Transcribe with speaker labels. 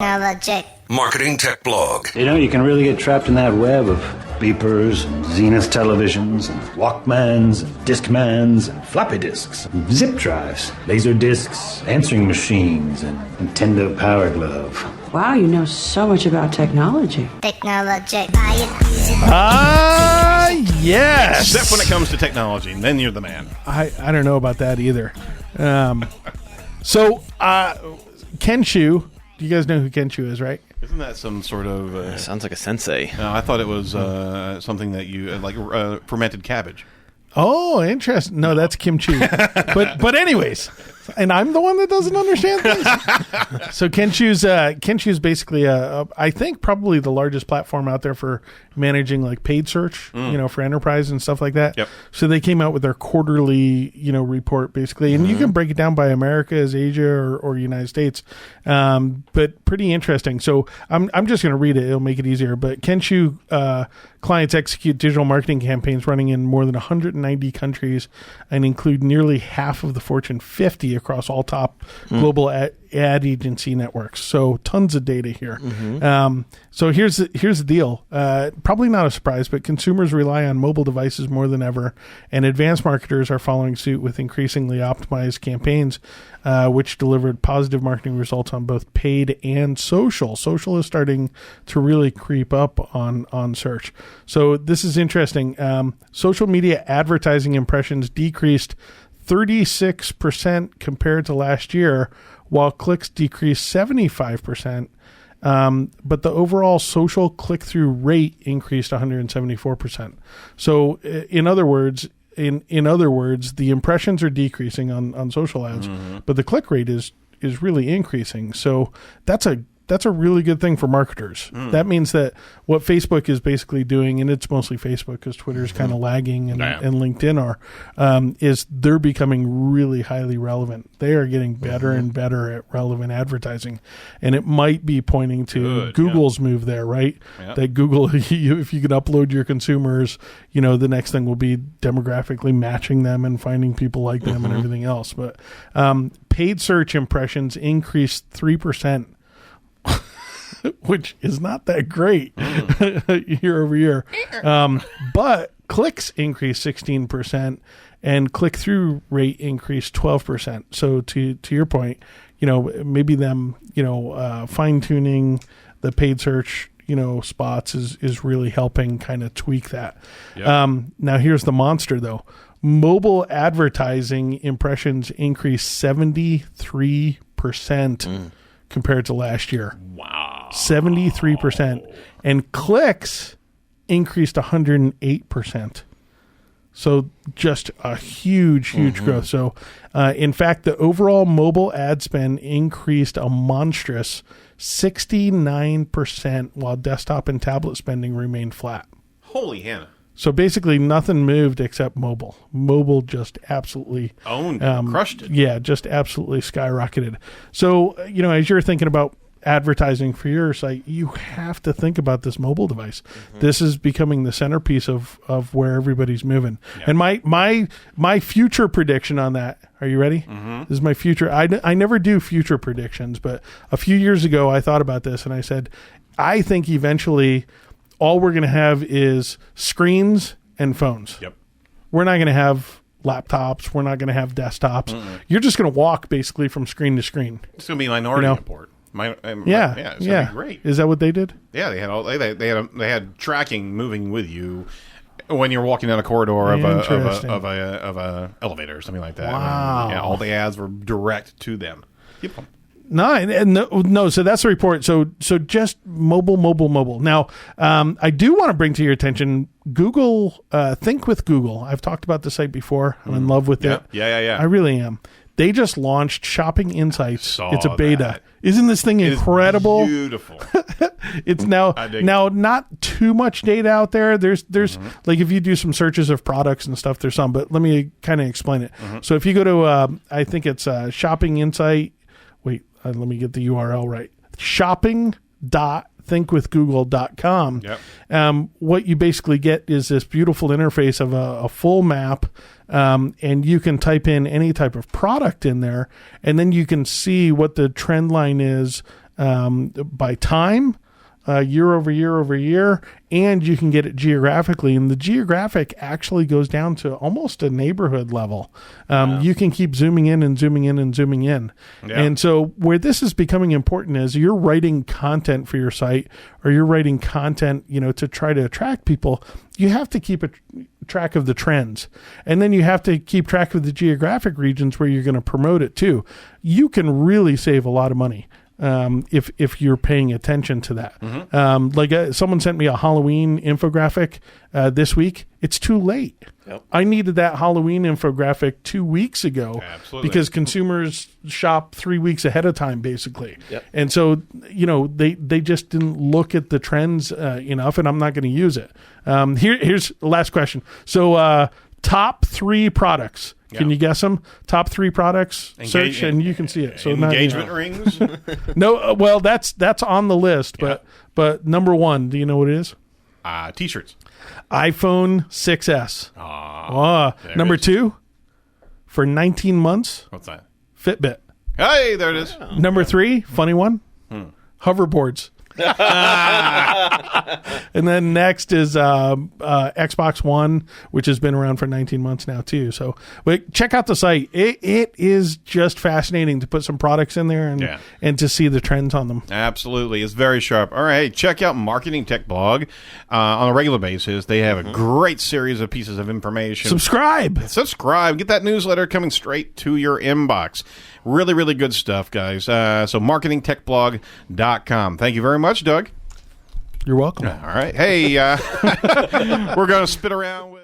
Speaker 1: Technologic.
Speaker 2: Marketing Tech Blog.
Speaker 3: You know, you can really get trapped in that web of beepers and Zenith televisions and Walkmans and Discmans and floppy disks, and zip drives, laser discs, answering machines, and Nintendo Power Glove.
Speaker 4: Wow, you know so much about technology.
Speaker 1: Technologic.
Speaker 5: Yes.
Speaker 6: Except when it comes to technology, and then you're the man.
Speaker 5: I don't know about that either. So, Ken Shu, do you guys know who Ken Shu is, right?
Speaker 6: Isn't that some sort of...
Speaker 7: Sounds like a sensei.
Speaker 6: No, I thought it was something that you... like fermented cabbage.
Speaker 5: Oh, interesting. No, that's kimchi. but anyways, and I'm the one that doesn't understand things. So Ken Shu's basically I think probably the largest platform out there for managing like paid search, for enterprise and stuff like that.
Speaker 6: Yep.
Speaker 5: So they came out with their quarterly, report basically, and you can break it down by America as Asia or United States. But pretty interesting. So I'm just going to read it. It'll make it easier. But Ken Shu, clients execute digital marketing campaigns running in more than 190 countries and include nearly half of the Fortune 50 across all top global ad agency networks. So tons of data here. So here's the deal. Probably not a surprise, but consumers rely on mobile devices more than ever, and advanced marketers are following suit with increasingly optimized campaigns, which delivered positive marketing results on both paid and social. Social is starting to really creep up on search. So this is interesting. Social media advertising impressions decreased 36% compared to last year, while clicks decreased 75%. But the overall social click-through rate increased 174%. So in other words, the impressions are decreasing on social ads, but the click rate is really increasing. So that's a really good thing for marketers. That means that what Facebook is basically doing, and it's mostly Facebook because Twitter is kind of lagging and LinkedIn are, is they're becoming really highly relevant. They are getting better and better at relevant advertising. And it might be pointing to Google's move there, right? Yeah. That Google, if you could upload your consumers, the next thing will be demographically matching them and finding people like them and everything else. But paid search impressions increased 3%. Which is not that great year over year. But clicks increased 16% and click-through rate increased 12%. So to your point, maybe them, fine-tuning the paid search, spots is really helping kind of tweak that. Yep. Now here's the monster though. Mobile advertising impressions increased 73%. Compared to last year.
Speaker 6: Wow.
Speaker 5: 73%. And clicks increased 108%. So just a huge growth. So in fact, the overall mobile ad spend increased a monstrous 69%, while desktop and tablet spending remained flat.
Speaker 6: Holy Hannah.
Speaker 5: So basically nothing moved except mobile. Mobile just absolutely
Speaker 6: owned, crushed it.
Speaker 5: Yeah, just absolutely skyrocketed. So, as you're thinking about advertising for your site, you have to think about this mobile device. This is becoming the centerpiece of where everybody's moving. Yeah. And my future prediction on that, are you ready? This is my future. I never do future predictions, but a few years ago I thought about this and I said, I think eventually all we're going to have is screens and phones. Yep. We're not going to have laptops. We're not going to have desktops. You're just going to walk basically from screen to screen.
Speaker 6: It's going to be Minority Report. It's going to be great.
Speaker 5: Is that what they did?
Speaker 6: Yeah, they had tracking moving with you when you're walking down a corridor of a elevator or something like that.
Speaker 5: Wow.
Speaker 6: All the ads were direct to them. Yep.
Speaker 5: No. So that's the report. So just mobile. Now, I do want to bring to your attention Google. Think with Google. I've talked about the site before. I'm in love with it.
Speaker 6: Yeah.
Speaker 5: I really am. They just launched Shopping Insights. It's a beta.
Speaker 6: That.
Speaker 5: Isn't this thing incredible?
Speaker 6: It's beautiful.
Speaker 5: It's now not too much data out there. There's like if you do some searches of products and stuff, there's some. But let me kind of explain it. So if you go to I think it's Shopping Insight. Wait, let me get the URL right. shopping.thinkwithgoogle.com.
Speaker 6: Yep.
Speaker 5: What you basically get is this beautiful interface of a full map, and you can type in any type of product in there, and then you can see what the trend line is by time, year over year over year, and you can get it geographically. And the geographic actually goes down to almost a neighborhood level. You can keep zooming in and zooming in and zooming in. Yeah. And so where this is becoming important is you're writing content for your site, or you're writing content, to try to attract people. You have to keep a track of the trends, and then you have to keep track of the geographic regions where you're going to promote it too. You can really save a lot of money if you're paying attention to that. Mm-hmm. Someone sent me a Halloween infographic this week. It's too late. Yep. I needed that Halloween infographic 2 weeks ago. Absolutely. Because consumers shop 3 weeks ahead of time, basically. Yep. And so, they just didn't look at the trends enough, and I'm not going to use it. Here's the last question. So top 3 products. Can you guess them? Top 3 products. Search and you can see it. So
Speaker 6: engagement rings.
Speaker 5: No, well that's on the list, but number 1, do you know what it is?
Speaker 6: T-shirts.
Speaker 5: iPhone 6s. Number 2, for 19 months.
Speaker 6: What's that?
Speaker 5: Fitbit.
Speaker 6: Hey, there it is.
Speaker 5: Number 3, funny one. Hoverboards. And then next is Xbox One, which has been around for 19 months now too. So check out the site. It is just fascinating to put some products in there and to see the trends on them.
Speaker 6: Absolutely. It's very sharp. All right. Check out Marketing Tech Blog on a regular basis. They have a great series of pieces of information.
Speaker 5: Subscribe.
Speaker 6: Get that newsletter coming straight to your inbox. Really, really good stuff, guys. So marketingtechblog.com. Thank you very much, Doug.
Speaker 5: You're welcome.
Speaker 6: All right. Hey, we're going to spit around with